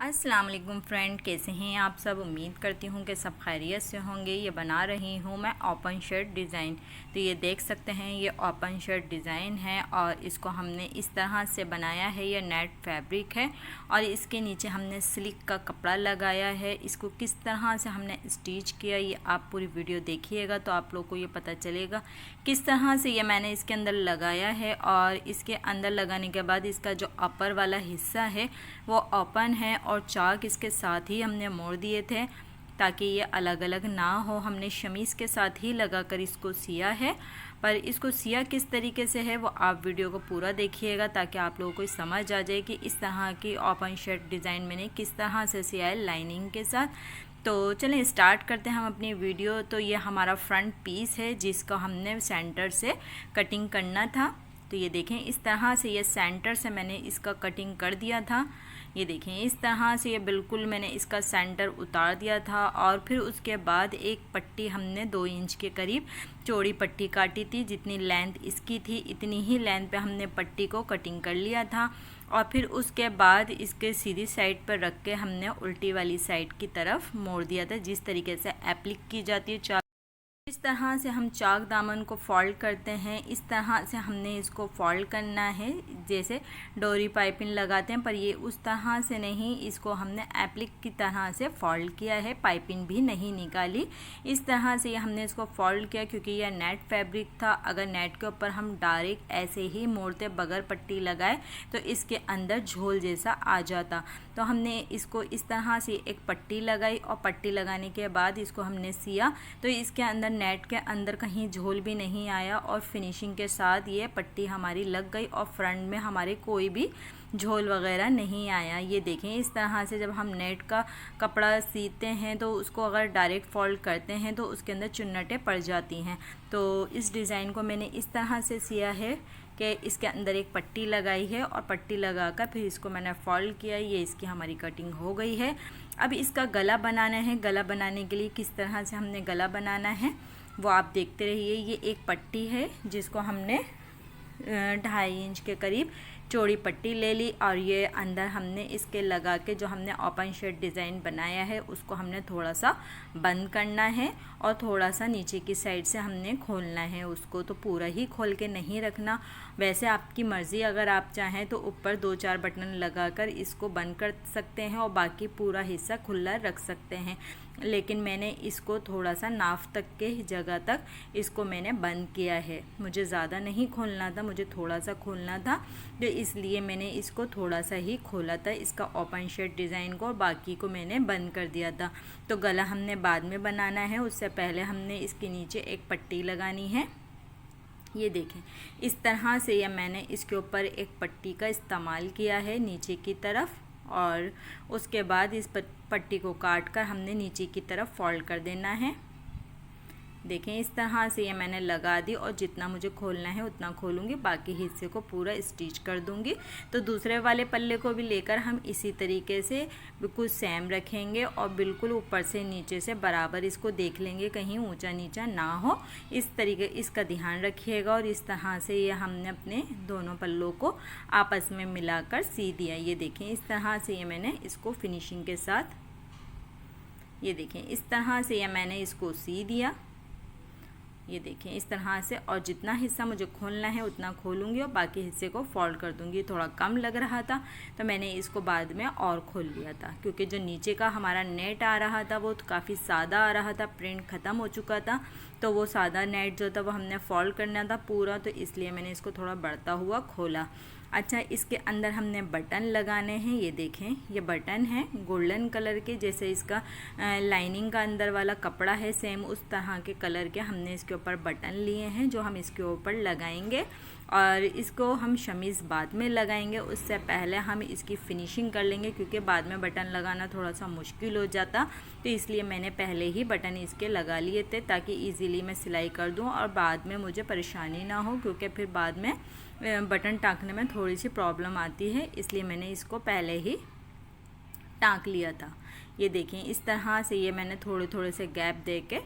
अस्सलाम वालेकुम फ्रेंड, कैसे हैं आप सब। उम्मीद करती हूँ कि सब खैरियत से होंगे। ये बना रही हूँ मैं ओपन शर्ट डिज़ाइन। तो ये देख सकते हैं, ये ओपन शर्ट डिज़ाइन है और इसको हमने इस तरह से बनाया है। ये नेट फैब्रिक है और इसके नीचे हमने सिल्क का कपड़ा लगाया है। इसको किस तरह से हमने स्टिच किया, ये आप पूरी वीडियो देखिएगा तो आप लोग को ये पता चलेगा किस तरह से ये मैंने इसके अंदर लगाया है। और इसके अंदर लगाने के बाद इसका जो अपर वाला हिस्सा है वो ओपन है और चाक इसके साथ ही हमने मोड़ दिए थे ताकि ये अलग अलग ना हो। हमने शमीज़ के साथ ही लगाकर इसको सिया है, पर इसको सिया किस तरीके से है वो आप वीडियो को पूरा देखिएगा ताकि आप लोगों को समझ आ जाए कि इस तरह की ओपन शर्ट डिज़ाइन मैंने किस तरह से सिया है लाइनिंग के साथ। तो चलें स्टार्ट करते हैं हम अपनी वीडियो। तो ये हमारा फ्रंट पीस है जिसको हमने सेंटर से कटिंग करना था। तो ये देखें, इस तरह से ये सेंटर से मैंने इसका कटिंग कर दिया था। ये देखें, इस तरह से ये बिल्कुल मैंने इसका सेंटर उतार दिया था और फिर उसके बाद एक पट्टी हमने 2 इंच के करीब चौड़ी पट्टी काटी थी। जितनी लेंथ इसकी थी इतनी ही लेंथ पे हमने पट्टी को कटिंग कर लिया था और फिर उसके बाद इसके सीधी साइड पर रख के हमने उल्टी वाली साइड की तरफ मोड़ दिया था, जिस तरीके से एप्लिक की जाती है। इस तरह से हम चाक दामन को फोल्ड करते हैं, इस तरह से हमने इसको फोल्ड करना है जैसे डोरी पाइपिंग लगाते हैं, पर ये उस तरह से नहीं, इसको हमने एप्लिक की तरह से फोल्ड किया है, पाइपिंग भी नहीं निकाली। इस तरह से हमने इसको फोल्ड किया क्योंकि यह नेट फैब्रिक था। अगर नेट के ऊपर हम डायरेक्ट ऐसे ही मोड़ते बगैर पट्टी लगाए तो इसके अंदर झोल जैसा आ जाता। तो हमने इसको इस तरह से एक पट्टी लगाई और पट्टी लगाने के बाद इसको हमने सिया तो इसके अंदर नेट के अंदर कहीं झोल भी नहीं आया और फिनिशिंग के साथ ये पट्टी हमारी लग गई और फ्रंट में हमारे कोई भी झोल वगैरह नहीं आया। ये देखें, इस तरह से जब हम नेट का कपड़ा सीते हैं तो उसको अगर डायरेक्ट फोल्ड करते हैं तो उसके अंदर चुन्नटें पड़ जाती हैं। तो इस डिज़ाइन को मैंने इस तरह से सिया है कि इसके अंदर एक पट्टी लगाई है और पट्टी लगाकर फिर इसको मैंने फोल्ड किया। ये इसकी हमारी कटिंग हो गई है। अब इसका गला बनाना है। गला बनाने के लिए किस तरह से हमने गला बनाना है वो आप देखते रहिए। ये एक पट्टी है जिसको हमने 2.5 इंच के करीब चौड़ी पट्टी ले ली और ये अंदर हमने इसके लगा के जो हमने ओपन शर्ट डिज़ाइन बनाया है उसको हमने थोड़ा सा बंद करना है और थोड़ा सा नीचे की साइड से हमने खोलना है उसको। तो पूरा ही खोल के नहीं रखना, वैसे आपकी मर्ज़ी, अगर आप चाहें तो ऊपर 2-4 बटन लगाकर इसको बंद कर सकते हैं और बाकी पूरा हिस्सा खुला रख सकते हैं। लेकिन मैंने इसको थोड़ा सा नाफ तक के जगह तक इसको मैंने बंद किया है। मुझे ज़्यादा नहीं खोलना था, मुझे थोड़ा सा खोलना था, तो इसलिए मैंने इसको थोड़ा सा ही खोला था इसका ओपन शर्ट डिज़ाइन को, और बाकी को मैंने बंद कर दिया था। तो गला हमने बाद में बनाना है, उससे पहले हमने इसके नीचे एक पट्टी लगानी है। ये देखें, इस तरह से ये मैंने इसके ऊपर एक पट्टी का इस्तेमाल किया है नीचे की तरफ और उसके बाद इस पट्टी को काट कर हमने नीचे की तरफ फोल्ड कर देना है। देखें, इस तरह से ये मैंने लगा दी और जितना मुझे खोलना है उतना खोलूँगी, बाकी हिस्से को पूरा स्टिच कर दूँगी। तो दूसरे वाले पल्ले को भी लेकर हम इसी तरीके से बिल्कुल सेम रखेंगे और बिल्कुल ऊपर से नीचे से बराबर इसको देख लेंगे, कहीं ऊंचा नीचा ना हो, इस तरीके इसका ध्यान रखिएगा। और इस तरह से ये हमने अपने दोनों पल्लों को आपस में मिलाकर सी दिया। ये देखें, इस तरह से ये मैंने इसको फिनिशिंग के साथ, ये देखें, इस तरह से ये मैंने इसको सी दिया। ये देखें, इस तरह से, और जितना हिस्सा मुझे खोलना है उतना खोलूँगी और बाकी हिस्से को फोल्ड कर दूँगी। थोड़ा कम लग रहा था तो मैंने इसको बाद में और खोल लिया था क्योंकि जो नीचे का हमारा नेट आ रहा था वो काफ़ी सादा आ रहा था, प्रिंट ख़त्म हो चुका था, तो वो सादा नेट जो था वो हमने फोल्ड करना था पूरा, तो इसलिए मैंने इसको थोड़ा बढ़ता हुआ खोला। अच्छा, इसके अंदर हमने बटन लगाने हैं। ये देखें, ये बटन है गोल्डन कलर के, जैसे इसका लाइनिंग का अंदर वाला कपड़ा है सेम उस तरह के कलर के हमने इसके ऊपर बटन लिए हैं जो हम इसके ऊपर लगाएंगे और इसको हम शमीज़ बाद में लगाएंगे। उससे पहले हम इसकी फिनिशिंग कर लेंगे क्योंकि बाद में बटन लगाना थोड़ा सा मुश्किल हो जाता, तो इसलिए मैंने पहले ही बटन इसके लगा लिए थे ताकि इजीली मैं सिलाई कर दूं और बाद में मुझे परेशानी ना हो, क्योंकि फिर बाद में बटन टाँकने में थोड़ी सी प्रॉब्लम आती है, इसलिए मैंने इसको पहले ही टाँक लिया था। ये देखें, इस तरह से ये मैंने थोड़े थोड़े से गैप दे के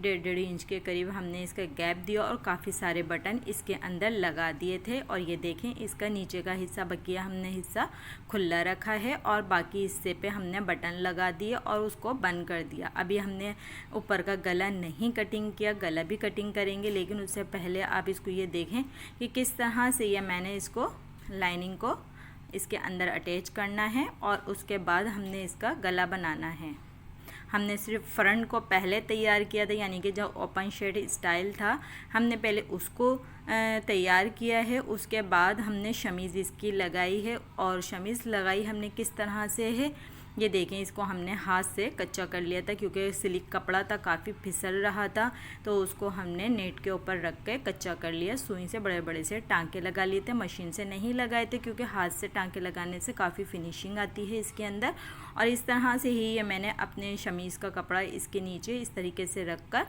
1.5 इंच के करीब हमने इसका गैप दिया और काफ़ी सारे बटन इसके अंदर लगा दिए थे। और ये देखें इसका नीचे का हिस्सा बकिया हमने हिस्सा खुला रखा है और बाकी हिस्से पे हमने बटन लगा दिए और उसको बंद कर दिया। अभी हमने ऊपर का गला नहीं कटिंग किया, गला भी कटिंग करेंगे, लेकिन उससे पहले आप इसको ये देखें कि किस तरह से ये मैंने इसको लाइनिंग को इसके अंदर अटैच करना है और उसके बाद हमने इसका गला बनाना है। हमने सिर्फ फ्रंट को पहले तैयार किया था, यानी कि जो ओपन शर्ट स्टाइल था हमने पहले उसको तैयार किया है। उसके बाद हमने शमीज़ इसकी लगाई है और शमीज़ लगाई हमने किस तरह से है ये देखें। इसको हमने हाथ से कच्चा कर लिया था क्योंकि सिल्क कपड़ा था, काफ़ी फिसल रहा था, तो उसको हमने नेट के ऊपर रख के कच्चा कर लिया। सुई से बड़े बड़े से टांके लगा लिए थे, मशीन से नहीं लगाए थे क्योंकि हाथ से टांके लगाने से काफ़ी फिनिशिंग आती है इसके अंदर। और इस तरह से ही ये मैंने अपने शमीज़ का कपड़ा इसके नीचे इस तरीके से रख कर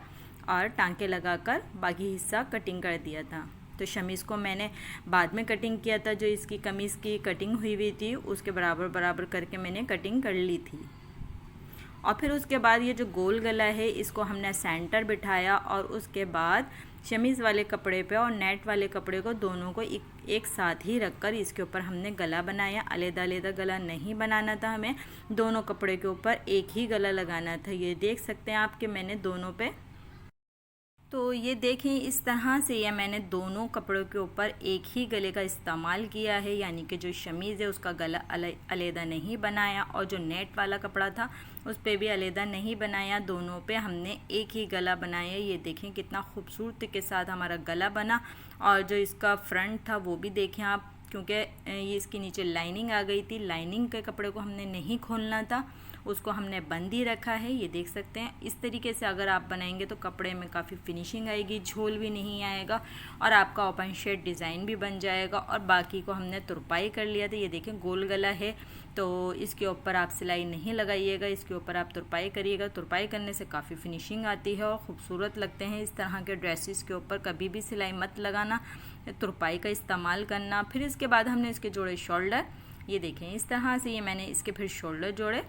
और टांके लगा कर बाकी हिस्सा कटिंग कर दिया था। तो शमीज़ को मैंने बाद में कटिंग किया था, जो इसकी कमीज़ की कटिंग हुई थी उसके बराबर बराबर करके मैंने कटिंग कर ली थी। और फिर उसके बाद ये जो गोल गला है इसको हमने सेंटर बिठाया और उसके बाद शमीज़ वाले कपड़े पे और नेट वाले कपड़े को दोनों को एक साथ ही रखकर इसके ऊपर हमने गला बनाया। अलग अलग गला नहीं बनाना था, हमें दोनों कपड़े के ऊपर एक ही गला लगाना था। ये देख सकते हैं आप कि मैंने दोनों पे, तो ये देखें इस तरह से ये मैंने दोनों कपड़ों के ऊपर एक ही गले का इस्तेमाल किया है, यानी कि जो शमीज़ है उसका गला अलग नहीं बनाया और जो नेट वाला कपड़ा था उस पे भी अलग नहीं बनाया, दोनों पे हमने एक ही गला बनाया। ये देखें कितना खूबसूरती के साथ हमारा गला बना। और जो इसका फ्रंट था वो भी देखें आप, क्योंकि ये इसके नीचे लाइनिंग आ गई थी, लाइनिंग के कपड़े को हमने नहीं खोलना था, उसको हमने बंद ही रखा है। ये देख सकते हैं इस तरीके से अगर आप बनाएंगे तो कपड़े में काफ़ी फिनिशिंग आएगी, झोल भी नहीं आएगा और आपका ओपन शर्ट डिज़ाइन भी बन जाएगा। और बाकी को हमने तुरपाई कर लिया था। ये देखें गोल गला है तो इसके ऊपर आप सिलाई नहीं लगाइएगा, इसके ऊपर आप तुरपाई करिएगा। तुरपाई करने से काफ़ी फिनिशिंग आती है और ख़ूबसूरत लगते हैं इस तरह के ड्रेसेस के ऊपर। कभी भी सिलाई मत लगाना, तुरपाई का इस्तेमाल करना। फिर इसके बाद हमने इसके जोड़े शोल्डर। ये देखें इस तरह से ये मैंने इसके फिर शोल्डर जोड़े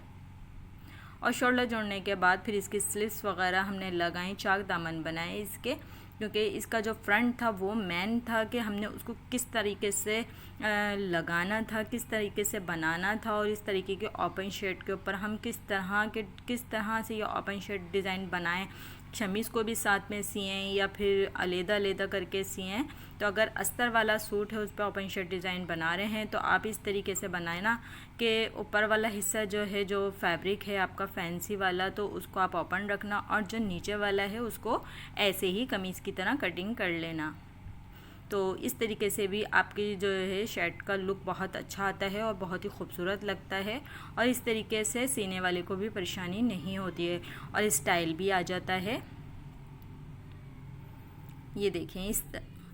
और शोल्डर जोड़ने के बाद फिर इसकी स्लीव्स वगैरह हमने लगाई, चाक दामन बनाए इसके, क्योंकि इसका जो फ्रंट था वो मेन था कि हमने उसको किस तरीके से लगाना था, किस तरीके से बनाना था। और इस तरीके के ओपन शर्ट के ऊपर हम किस तरह से ये ओपन शर्ट डिज़ाइन बनाएं, शमीज़ को भी साथ में सिएं या फिर अलग करके सिएं। तो अगर अस्तर वाला सूट है उस पर ओपन शर्ट डिज़ाइन बना रहे हैं तो आप इस तरीके से बनाए ना कि ऊपर वाला हिस्सा जो है, जो फैब्रिक है आपका फैंसी वाला, तो उसको आप ओपन रखना और जो नीचे वाला है उसको ऐसे ही कमीज़ की तरह कटिंग कर लेना। तो इस तरीके से भी आपकी जो है शर्ट का लुक बहुत अच्छा आता है और बहुत ही खूबसूरत लगता है। और इस तरीके से सीने वाले को भी परेशानी नहीं होती है और स्टाइल भी आ जाता है। ये देखें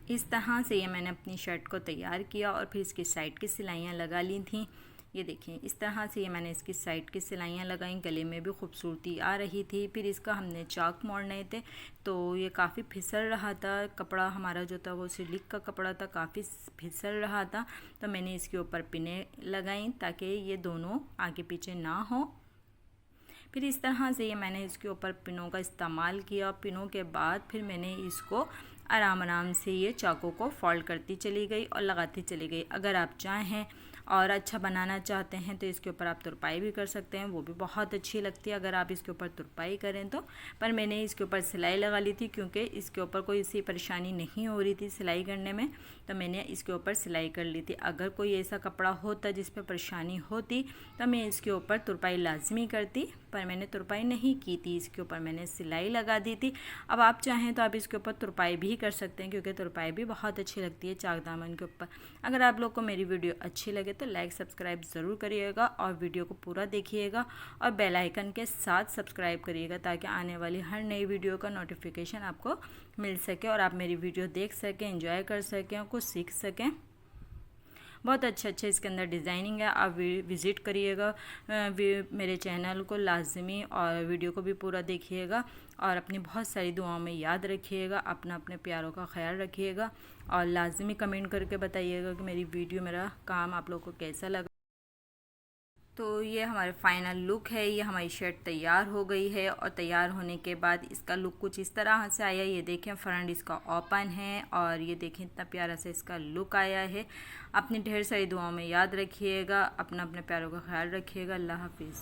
इस तरह से ये मैंने अपनी शर्ट को तैयार किया और फिर इसकी साइड की सिलाइयाँ लगा ली थी। ये देखें इस तरह से ये मैंने इसकी साइड की सिलाइयाँ लगाई, गले में भी खूबसूरती आ रही थी। फिर इसका हमने चाक मोड़ने थे तो ये काफ़ी फिसल रहा था, कपड़ा हमारा जो था वो सिल्क का कपड़ा था, काफ़ी फिसल रहा था। तो मैंने इसके ऊपर पिनें लगाई ताकि ये दोनों आगे पीछे ना हो। फिर इस तरह से ये मैंने इसके ऊपर पिनों का इस्तेमाल किया। पिनों के बाद फिर मैंने इसको आराम से ये चाकू को फोल्ड करती चली गई और लगाती चली गई। अगर आप चाहें और अच्छा बनाना चाहते हैं तो इसके ऊपर आप तुरपाई भी कर सकते हैं, वो भी बहुत अच्छी लगती है अगर आप इसके ऊपर तुरपाई करें तो। पर मैंने इसके ऊपर सिलाई लगा ली थी क्योंकि इसके ऊपर कोई सी परेशानी नहीं हो रही थी सिलाई करने में, तो मैंने इसके ऊपर सिलाई कर ली थी। अगर कोई ऐसा कपड़ा होता जिस पर परेशानी होती तो मैं इसके ऊपर तुरपाई लाजमी करती, पर मैंने तुरपाई नहीं की थी, इसके ऊपर मैंने सिलाई लगा दी थी। अब आप चाहें तो आप इसके ऊपर तुरपाई भी कर सकते हैं क्योंकि तुरपाई भी बहुत अच्छी लगती है चाक दामन के ऊपर। अगर आप लोग को मेरी वीडियो अच्छी लगे तो लाइक सब्सक्राइब ज़रूर करिएगा और वीडियो को पूरा देखिएगा और बेल आइकन के साथ सब्सक्राइब करिएगा ताकि आने वाली हर नई वीडियो का नोटिफिकेशन आपको मिल सके और आप मेरी वीडियो देख सकें, एंजॉय कर सकें और कुछ सीख सकें। बहुत अच्छा इसके अंदर डिज़ाइनिंग है। आप विज़िट करिएगा मेरे चैनल को लाजमी और वीडियो को भी पूरा देखिएगा और अपनी बहुत सारी दुआओं में याद रखिएगा। अपने प्यारों का ख्याल रखिएगा और लाजमी कमेंट करके बताइएगा कि मेरी वीडियो, मेरा काम आप लोगों को कैसा लगा। तो ये हमारे फाइनल लुक है। ये हमारी शर्ट तैयार हो गई है और तैयार होने के बाद इसका लुक कुछ इस तरह से आया। ये देखें फ्रंट इसका ओपन है और ये देखें इतना प्यारा से इसका लुक आया है। अपनी ढेर सारी दुआओं में याद रखिएगा, अपने प्यारों का ख्याल रखिएगा। अल्लाह हाफिज़।